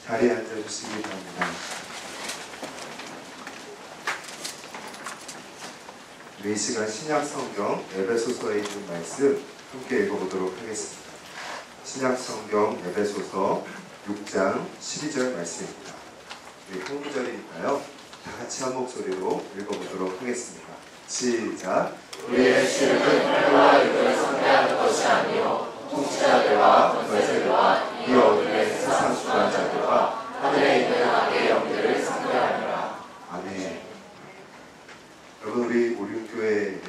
자리에 앉아주시기 바랍니다. 이 시간 신약성경 에베소서에 있는 말씀 함께 읽어보도록 하겠습니다. 신약성경 에베소서 6장 12절 말씀입니다. 한 구절이니까요, 다 같이 한 목소리로 읽어보도록 하겠습니다. 시작. 우리의 출입은 혈과 육을 상대하는 것이 아니요 통치자들과 권세들과 이 어둠의 세상 주관자들과 하늘에 있는 악의 영들을 상대하니라. 아멘. 여러분, 우리 오륜교회에는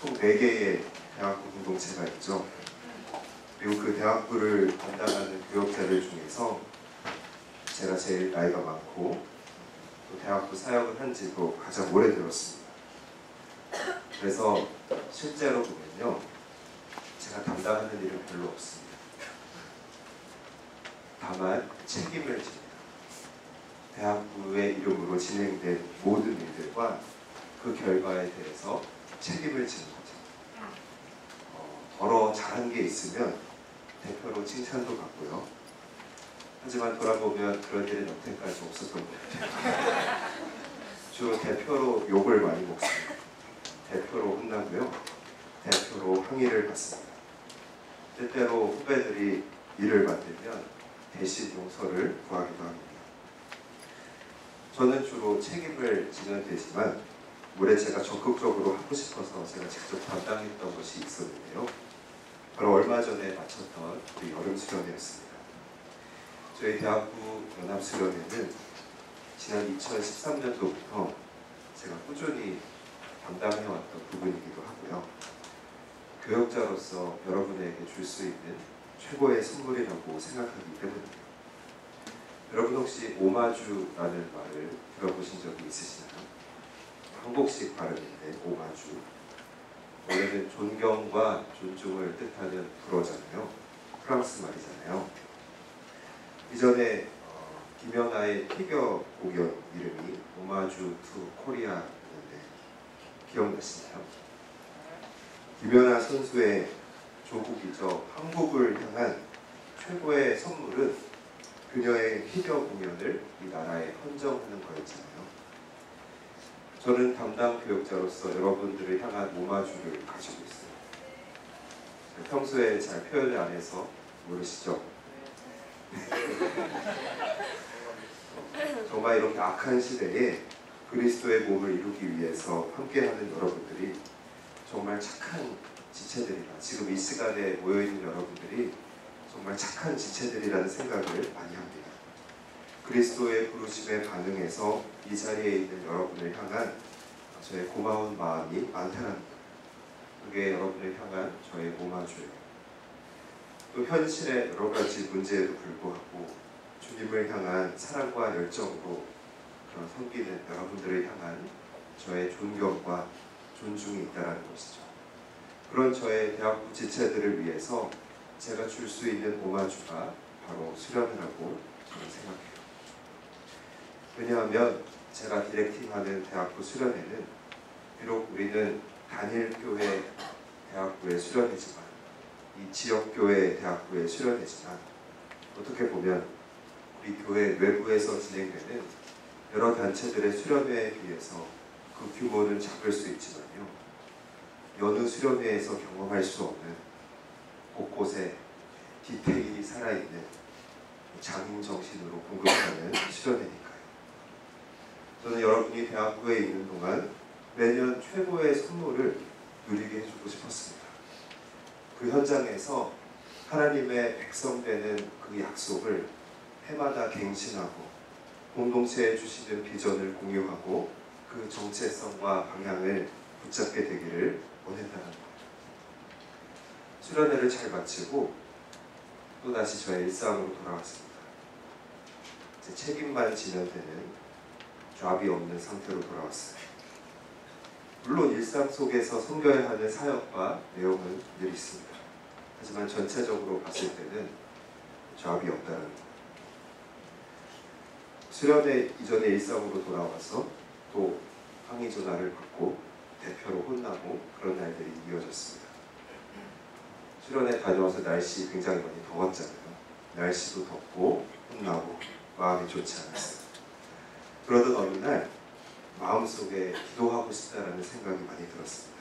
총 4개의 대학부 공동체가 있죠. 그리고 그 대학부를 담당하는 교역자들 중에서 제가 제일 나이가 많고 또 대학부 사역을 한 지도 가장 오래되었습니다. 그래서 실제로 보면요, 제가 담당하는 일은 별로 없습니다. 다만 책임을 집니다. 대학부의 이름으로 진행된 모든 일들과 그 결과에 대해서 책임을 지는 거죠. 더러 잘한 게 있으면 대표로 칭찬도 받고요. 하지만 돌아보면 그런 일은 여태까지 없었던 것 같아요. 주로 대표로 욕을 많이 먹습니다. 대표로 혼나고요. 대표로 항의를 받습니다. 때때로 후배들이 일을 만들면 대신 용서를 구하기도 합니다. 저는 주로 책임을 지면 되지만 올해 제가 적극적으로 하고 싶어서 제가 직접 담당했던 것이 있었는데요. 바로 얼마 전에 마쳤던 우리 여름 수련회였습니다. 저희 대학부 연합 수련회는 지난 2013년도부터 제가 꾸준히 담당해왔던 부분이기도 하고요. 교역자로서 여러분에게 줄 수 있는 최고의 선물이라고 생각하기 때문입니다. 여러분 혹시 오마주라는 말을 들어보신 적이 있으시나요? 한국식 발음인데 오마주. 원래는 존경과 존중을 뜻하는 불어잖아요. 프랑스 말이잖아요. 이전에 김연아의 피겨 공연 이름이 오마주 투 코리아였는데 기억나시나요? 김연아 선수의 조국이죠. 한국을 향한 최고의 선물은 그녀의 피겨 공연을 이 나라에 헌정하는 거였잖아요. 저는 담당 교역자로서 여러분들을 향한 오마주를 가지고 있어요. 평소에 잘 표현을 안 해서 모르시죠? 정말 이렇게 악한 시대에 그리스도의 몸을 이루기 위해서 함께하는 여러분들이 정말 착한 지체들이다. 지금 이 시간에 모여있는 여러분들이 정말 착한 지체들이라는 생각을 많이 합니다. 그리스도의 부르심에 반응해서 이 자리에 있는 여러분을 향한 저의 고마운 마음이 많다는 것, 그게 여러분을 향한 저의 오마주예요. 또 현실의 여러 가지 문제에도 불구하고 주님을 향한 사랑과 열정으로 그런 섬기는 여러분들을 향한 저의 존경과 존중이 있다는 것이죠. 그런 저의 대학부 지체들을 위해서 제가 줄 수 있는 오마주가 바로 수련회라고 저는 생각해요. 왜냐하면 제가 디렉팅하는 대학부 수련회는 비록 우리는 단일교회 대학부의 수련회지만 이 지역교회 대학부의 수련회지만 어떻게 보면 우리 교회 외부에서 진행되는 여러 단체들의 수련회에 비해서 그 규모는 작을 수 있지만요, 여느 수련회에서 경험할 수 없는 곳곳에 디테일이 살아있는 장인 정신으로 공급하는 수련회니까요. 저는 여러분이 대학부에 있는 동안 매년 최고의 선물을 누리게 해주고 싶었습니다. 그 현장에서 하나님의 백성 되는 그 약속을 해마다 갱신하고 공동체에 주시는 비전을 공유하고 그 정체성과 방향을 붙잡게 되기를 원한다는 것. 수련회를 잘 마치고 또다시 저의 일상으로 돌아왔습니다. 제 책임만 지면 되는 잡이 없는 상태로 돌아왔어요. 물론 일상 속에서 섬겨야 하는 사역과 내용은 늘 있습니다. 하지만 전체적으로 봤을 때는 잡이 없다는 것. 수련회 이전의 일상으로 돌아와서 또 항의 전화를 받고 대표로 혼나고 그런 날들이 이어졌습니다. 수련회 다녀와서 날씨 굉장히 많이 더웠잖아요. 날씨도 덥고 혼나고 마음이 좋지 않았어요. 그러던 어느 날 마음속에 기도하고 싶다라는 생각이 많이 들었습니다.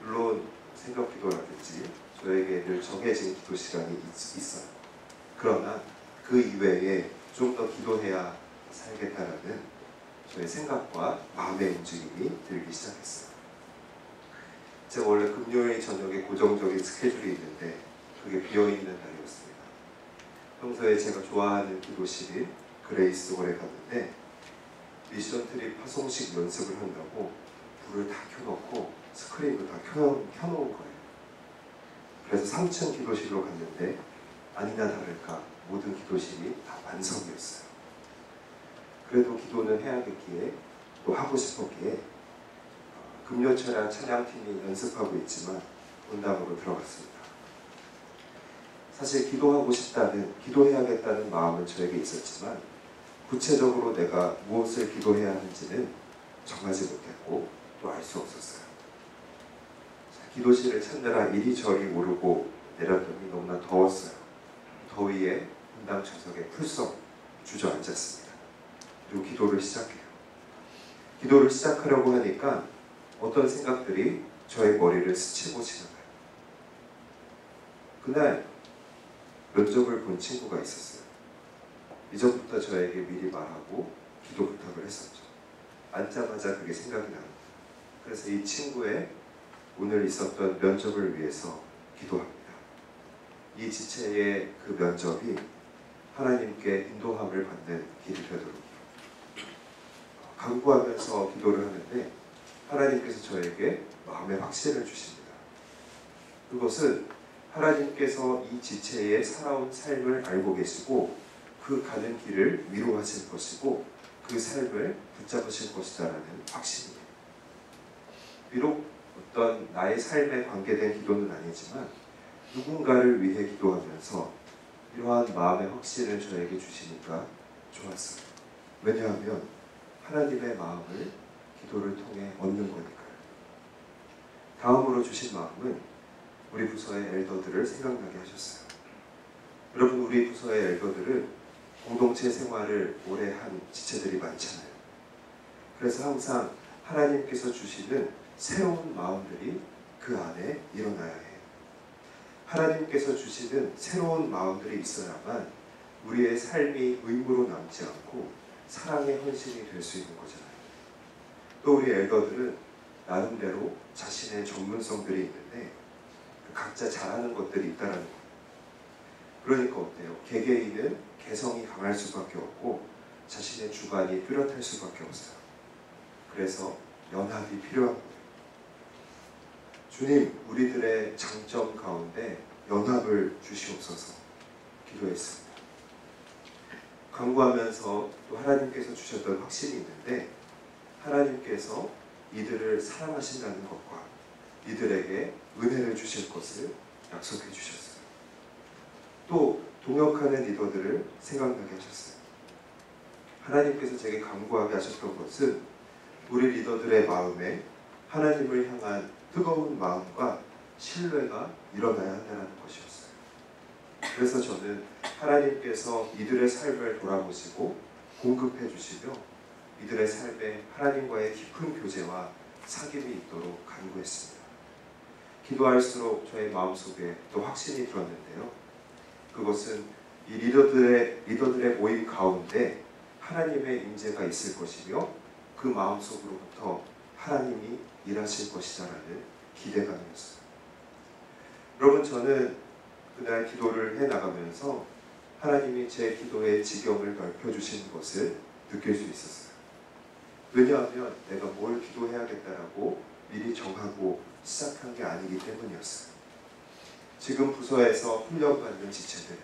물론 생각 기도라든지 저에게 늘 정해진 기도 시간이 있어요. 그러나 그 이외에 좀 더 기도해야 살겠다라는 저의 생각과 마음의 움직임이 들기 시작했어요. 제가 원래 금요일 저녁에 고정적인 스케줄이 있는데 그게 비어있는 날이었습니다. 평소에 제가 좋아하는 기도실인 그레이스홀에 갔는데 미션 트립 파송식 연습을 한다고 불을 다 켜놓고 스크린도 다 켜놓은 거예요. 그래서 3층 기도실로 갔는데 아니나 다를까 모든 기도실이 다 만석이었어요. 그래도 기도는 해야겠기에 또 하고 싶었기에 금요철야 찬양팀이 연습하고 있지만 본당으로 들어갔습니다. 사실 기도하고 싶다는, 기도해야겠다는 마음은 저에게 있었지만 구체적으로 내가 무엇을 기도해야 하는지는 정하지 못했고 또 알 수 없었어요. 기도실을 찾느라 이리저리 오르고 내렸더니 너무나 더웠어요. 더위에 본당 좌석에 풀썩 주저앉았습니다. 그리고 기도를 시작해요. 기도를 시작하려고 하니까 어떤 생각들이 저의 머리를 스치고 지나가요. 그날 면접을 본 친구가 있었어요. 이전부터 저에게 미리 말하고 기도 부탁을 했었죠. 앉자마자 그게 생각이 납니다. 그래서 이 친구의 오늘 있었던 면접을 위해서 기도합니다. 이 지체의 그 면접이 하나님께 인도함을 받는 길이 되도록 간구하면서 기도를 하는데 하나님께서 저에게 마음의 확신을 주십니다. 그것은 하나님께서 이 지체의 살아온 삶을 알고 계시고 그 가는 길을 위로하실 것이고 그 삶을 붙잡으실 것이다라는 확신이에요. 비록 어떤 나의 삶에 관계된 기도는 아니지만 누군가를 위해 기도하면서 이러한 마음의 확신을 저에게 주시니까 좋았어요. 왜냐하면 하나님의 마음을 기도를 통해 얻는 거니까요. 다음으로 주신 마음은 우리 부서의 엘더들을 생각나게 하셨어요. 여러분, 우리 부서의 엘더들은 공동체 생활을 오래 한 지체들이 많잖아요. 그래서 항상 하나님께서 주시는 새로운 마음들이 그 안에 일어나야 해요. 하나님께서 주시는 새로운 마음들이 있어야만 우리의 삶이 의무로 남지 않고 사랑의 헌신이 될 수 있는 거잖아요. 또 우리 엘더들은 나름대로 자신의 전문성들이 있는데 각자 잘하는 것들이 있다는 거예요. 그러니까 어때요? 개개인은 개성이 강할 수밖에 없고 자신의 주관이 뚜렷할 수밖에 없어요. 그래서 연합이 필요한 거예요. 주님, 우리들의 장점 가운데 연합을 주시옵소서 기도했습니다. 간구하면서 또 하나님께서 주셨던 확신이 있는데 하나님께서 이들을 사랑하신다는 것과 이들에게 은혜를 주실 것을 약속해 주셨어요. 또 동역하는 리더들을 생각나게 하셨어요. 하나님께서 제게 간구하게 하셨던 것은 우리 리더들의 마음에 하나님을 향한 뜨거운 마음과 신뢰가 일어나야 한다는 것이었어요. 그래서 저는 하나님께서 이들의 삶을 돌아보시고 공급해 주시며 이들의 삶에 하나님과의 깊은 교제와 사귐이 있도록 간구했습니다. 기도할수록 저의 마음속에 또 확신이 들었는데요. 그것은 이 리더들의 모임 가운데 하나님의 임재가 있을 것이며 그 마음속으로부터 하나님이 일하실 것이다라는 기대감이었어요. 여러분, 저는 그날 기도를 해나가면서 하나님이 제 기도의 지경을 넓혀주시는 것을 느낄 수 있었어요. 왜냐하면 내가 뭘 기도해야겠다라고 미리 정하고 시작한 게 아니기 때문이었어요. 지금 부서에서 훈련받는 지체들,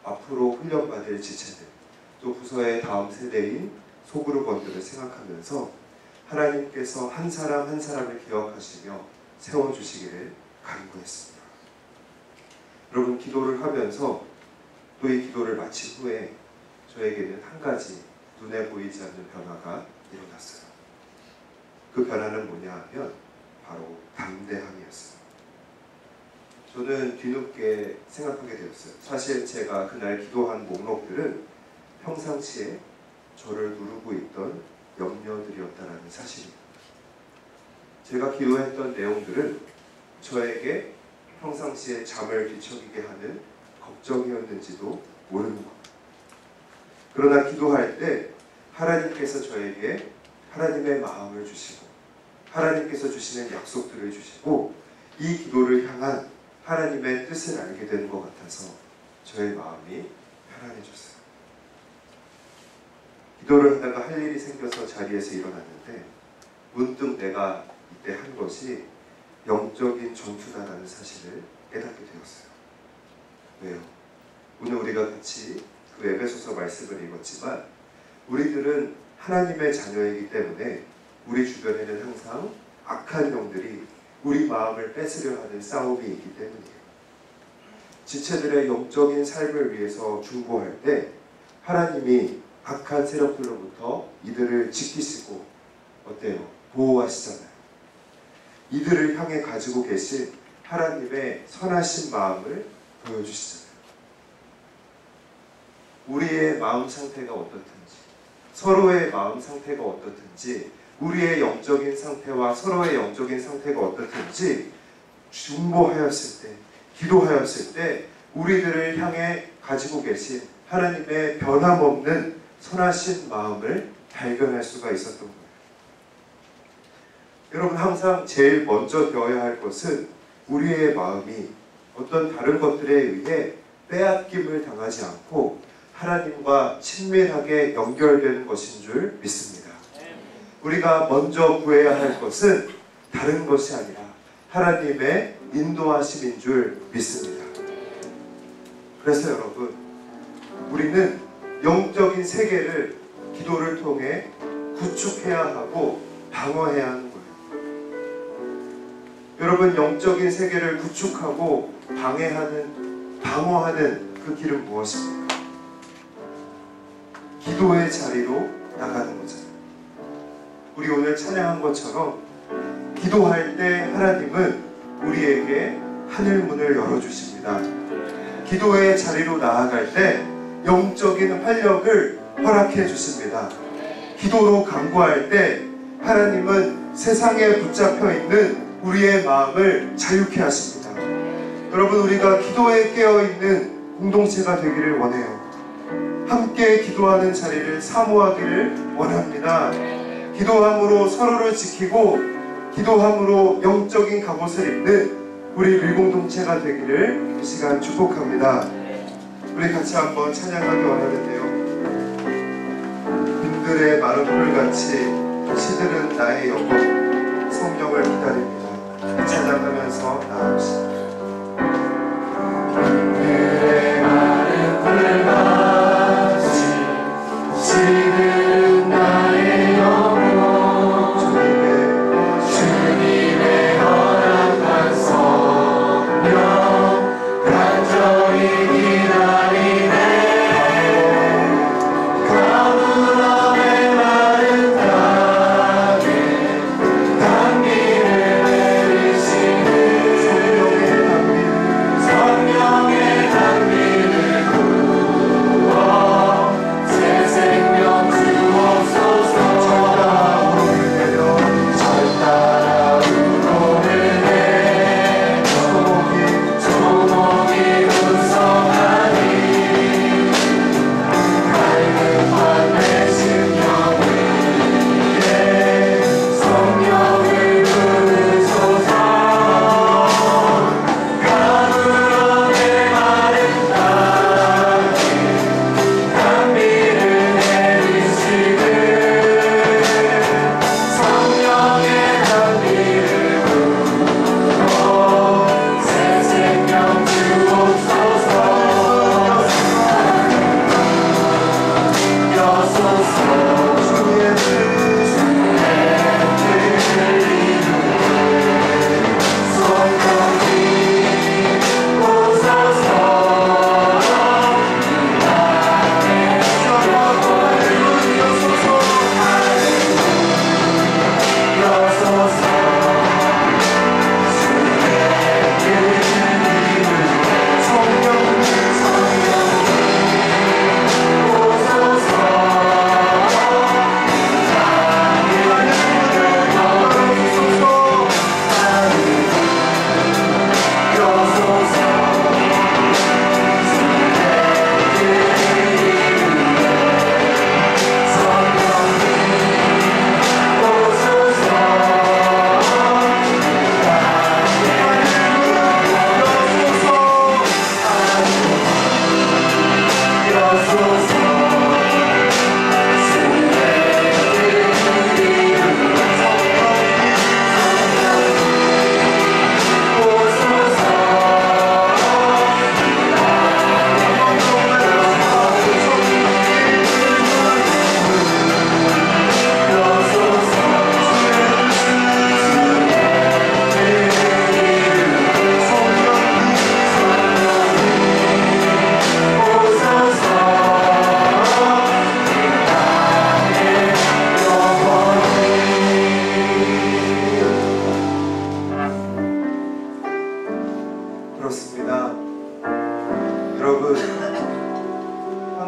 앞으로 훈련받을 지체들, 또 부서의 다음 세대인 소그룹원들을 생각하면서 하나님께서 한 사람 한 사람을 기억하시며 세워주시기를 간구했습니다. 여러분, 기도를 하면서 또 이 기도를 마친 후에 저에게는 한 가지 눈에 보이지 않는 변화가 일어났어요. 그 변화는 뭐냐 하면 바로 담대함이었어요. 저는 뒤늦게 생각하게 되었어요. 사실 제가 그날 기도한 목록들은 평상시에 저를 누르고 있던 염려들이었다라는 사실입니다. 제가 기도했던 내용들은 저에게 평상시에 잠을 뒤척이게 하는 걱정이었는지도 모르는 겁니다. 그러나 기도할 때 하나님께서 저에게 하나님의 마음을 주시고 하나님께서 주시는 약속들을 주시고 이 기도를 향한 하나님의 뜻을 알게 되는 것 같아서 저의 마음이 편안해졌어요. 기도를 하다가 할 일이 생겨서 자리에서 일어났는데 문득 내가 이때 한 것이 영적인 전투다라는 사실을 깨닫게 되었어요. 왜요? 오늘 우리가 같이 그 에베소서 말씀을 읽었지만 우리들은 하나님의 자녀이기 때문에 우리 주변에는 항상 악한 영들이 우리 마음을 뺏으려 하는 싸움이 있기 때문이에요. 지체들의 영적인 삶을 위해서 중보할 때 하나님이 악한 세력들로부터 이들을 지키시고 어때요? 보호하시잖아요. 이들을 향해 가지고 계신 하나님의 선하신 마음을 보여주시잖아요. 우리의 마음 상태가 어떻든지 서로의 마음 상태가 어떻든지 우리의 영적인 상태와 서로의 영적인 상태가 어떻든지 중보하였을 때 기도하였을 때 우리들을 향해 가지고 계신 하나님의 변함없는 선하신 마음을 발견할 수가 있었던 거예요. 여러분 항상 제일 먼저 되어야 할 것은 우리의 마음이 어떤 다른 것들에 의해 빼앗김을 당하지 않고 하나님과 친밀하게 연결되는 것인 줄 믿습니다. 우리가 먼저 구해야 할 것은 다른 것이 아니라 하나님의 인도하심인 줄 믿습니다. 그래서 여러분 우리는 영적인 세계를 기도를 통해 구축해야 하고 방어해야 하는 거예요. 여러분 영적인 세계를 구축하고 방어하는 그 길은 무엇입니까? 기도의 자리로 나가는 거잖아요. 우리 오늘 찬양한 것처럼 기도할 때 하나님은 우리에게 하늘문을 열어주십니다. 기도의 자리로 나아갈 때 영적인 활력을 허락해 주십니다. 기도로 간구할 때 하나님은 세상에 붙잡혀 있는 우리의 마음을 자유케 하십니다. 여러분 우리가 기도에 깨어있는 공동체가 되기를 원해요. 함께 기도하는 자리를 사모하기를 원합니다. 기도함으로 서로를 지키고 기도함으로 영적인 갑옷을 입는 우리 밀공동체가 되기를 이 시간 축복합니다. 우리 같이 한번 찬양하기 원하는데요. 빈들의 마른 풀같이 시들은 나의 영혼 성령을 기다립니다. 찬양하면서 나아갑시다. 빈들의 마른 풀같이 시들은 나의 영혼 주님의 허락한 성령 간절히 기다리네. 가물어 메마른 땅에 단비를 내리시는 성령의 단비를 부어 새 생명 주옵소서. 절 따라 우러르네. 조목이 운성하니 밝은 밤의 심령 위에 성령을 부으소서. 가물어 메마른 땅에 단비를 내리시는 성령의 단비를 부어 새 생명 주옵소서. 여소서. 주의 뜻을 이루네. 성령이 오소서. 성령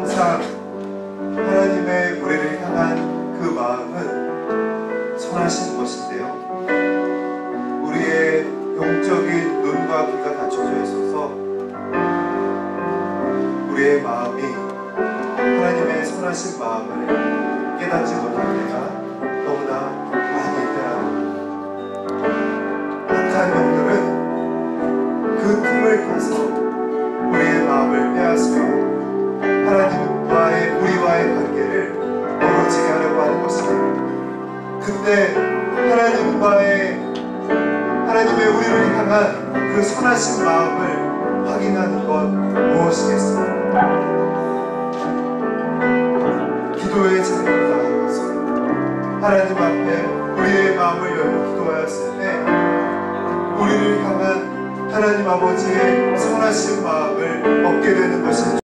항상 하나님의 우리를 향한 그 마음은 선하신 것인데요. 우리의 영적인 눈과 귀가 닫혀져 있어서 우리의 마음이 하나님의 선하신 마음을 깨닫지 못할 때가 너무나 많이 있더라고요. 악한 영들은 그 틈을 타서 우리의 마음을 빼앗으며 하나님과의 우리와의 관계를 멀어지게 하려고 하는 것입니다. 근데 하나님의 우리를 향한 그 선하신 마음을 확인하는 건 무엇이겠습니까? 기도의 자리를 나가는 것은 하나님 앞에 우리의 마음을 열고 기도하였을 때 우리를 향한 하나님 아버지의 선하신 마음을 얻게 되는 것입니다.